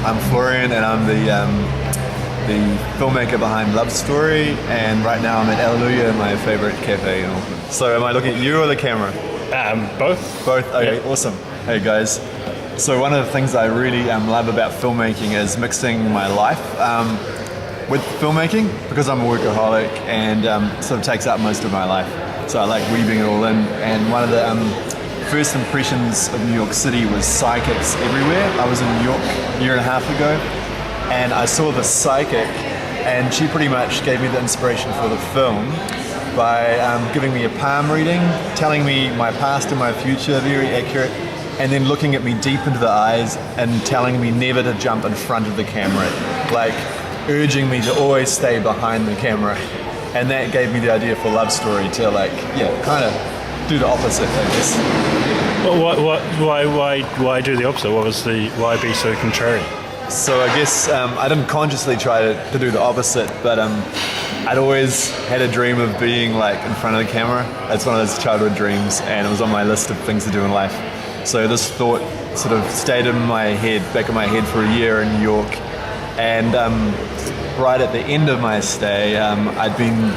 I'm Florian, and I'm the filmmaker behind Love Story, and right now I'm at Alleluia, my favorite cafe in Auckland. So am I looking at you or the camera? Both. Both? Okay, Yeah. Awesome. Hey guys. So one of the things I really love about filmmaking is mixing my life with filmmaking, because I'm a workaholic and sort of takes up most of my life. So I like weaving it all in, and one of the first impressions of New York City was psychics everywhere. I was in New York a year and a half ago, and I saw the psychic, and she pretty much gave me the inspiration for the film by giving me a palm reading, telling me my past and my future, very accurate, and then looking at me deep into the eyes and telling me never to jump in front of the camera, like urging me to always stay behind the camera. And that gave me the idea for Love Story to kind of do the opposite, I guess. Well, why do the opposite? Why be so contrarian? So I guess I didn't consciously try to do the opposite, but I'd always had a dream of being like in front of the camera. It's one of those childhood dreams, and it was on my list of things to do in life. So this thought sort of stayed in my head, back of my head for a year in New York, and right at the end of my stay, I'd been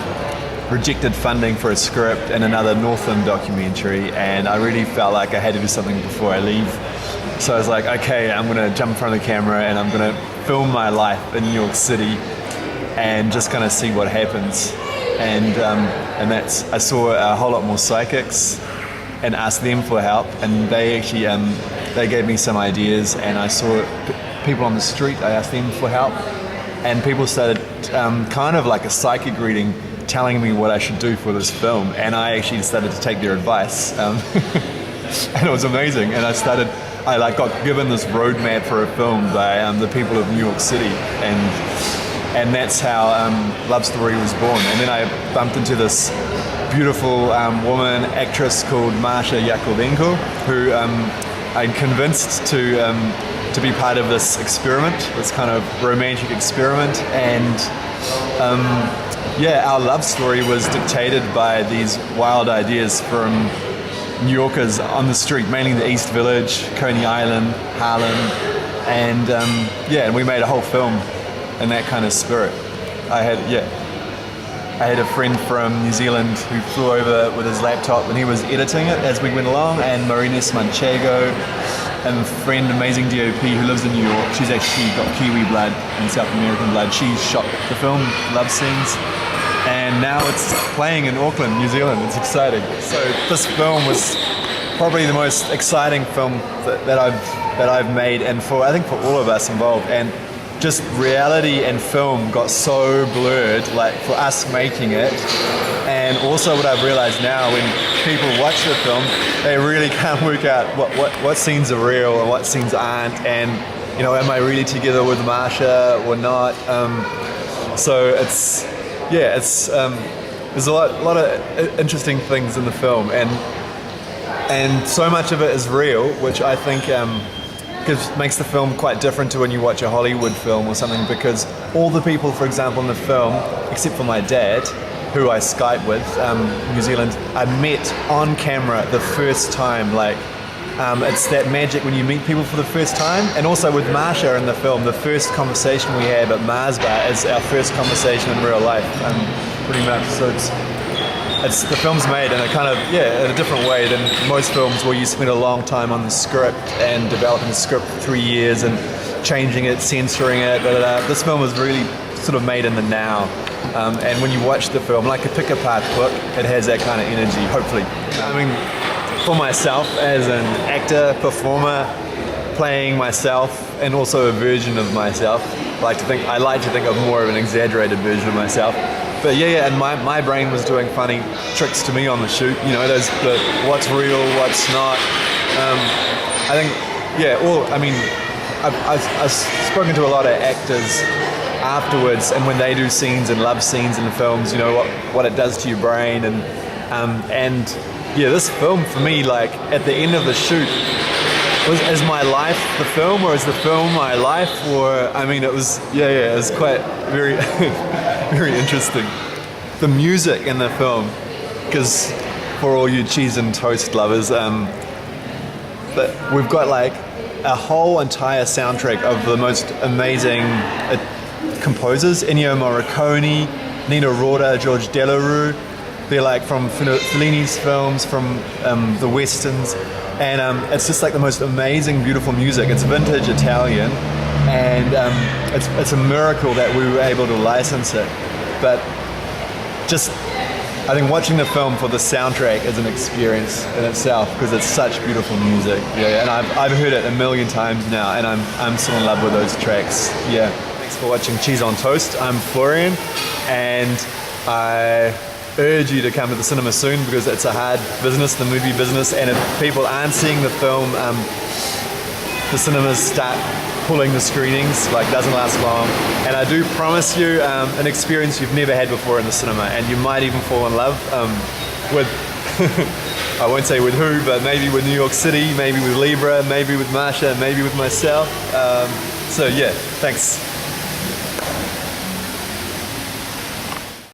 rejected funding for a script and another Northland documentary, and I really felt like I had to do something before I leave. So I was like, okay, I'm gonna jump in front of the camera and I'm gonna film my life in New York City and just kind of see what happens. And I saw a whole lot more psychics and asked them for help, and they actually they gave me some ideas, and I saw people on the street. I asked them for help, and people started kind of like a psychic reading, telling me what I should do for this film, and I actually started to take their advice, and it was amazing. And I got given this roadmap for a film by the people of New York City, and that's how Love Story was born. And then I bumped into this beautiful woman, actress called Masha Yakovenko, who I convinced to be part of this experiment, this kind of romantic experiment. And our love story was dictated by these wild ideas from New Yorkers on the street, mainly the East Village, Coney Island, Harlem, and we made a whole film in that kind of spirit. I had a friend from New Zealand who flew over with his laptop, and he was editing it as we went along, and Marines Manchego, and a friend, amazing DOP who lives in New York. She's actually got Kiwi blood and South American blood. She shot the film, love scenes, and now it's playing in Auckland, New Zealand. It's exciting. So this film was probably the most exciting film that I've made, and I think for all of us involved. And just reality and film got so blurred, like for us making it. And also what I've realized now, when people watch the film, they really can't work out what scenes are real and what scenes aren't, and am I really together with Marsha or not? So there's a lot of interesting things in the film, and so much of it is real, which I think makes the film quite different to when you watch a Hollywood film or something, because all the people, for example, in the film, except for my dad, who I Skype with, New Zealand, I met on camera the first time. It's that magic when you meet people for the first time. And also with Marsha in the film, the first conversation we have at Mars Bar is our first conversation in real life, pretty much. So it's the film's made in in a different way than most films, where you spend a long time on the script and developing the script for 3 years and changing it, censoring it. This film was really sort of made in the now. And when you watch the film, like a pick-apart book, it has that kind of energy, hopefully. I mean, for myself as an actor, performer, playing myself, and also a version of myself, I like to think of more of an exaggerated version of myself. But and my brain was doing funny tricks to me on the shoot. What's real, what's not. I think, I've spoken to a lot of actors afterwards, and when they do scenes and love scenes in the films, what it does to your brain, and this film for me, like at the end of the shoot, is my life the film, or is the film my life? Or it was quite very very interesting. The music in the film, because for all you cheese and toast lovers, we've got like a whole entire soundtrack of the most amazing composers, Ennio Morricone, Nino Rota, George Delarue. They're like from Fellini's films, from the westerns, and it's just like the most amazing, beautiful music. It's vintage Italian, and it's a miracle that we were able to license it. But just, I think watching the film for the soundtrack is an experience in itself because it's such beautiful music. Yeah, and I've heard it a million times now, and I'm still in love with those tracks. Yeah. Thanks for watching Cheese on Toast. I'm Florian, and I urge you to come to the cinema soon because it's a hard business, the movie business, and if people aren't seeing the film, the cinemas start pulling the screenings, like doesn't last long. And I do promise you an experience you've never had before in the cinema, and you might even fall in love with, I won't say with who, but maybe with New York City, maybe with Libra, maybe with Marsha, maybe with myself. So yeah, thanks.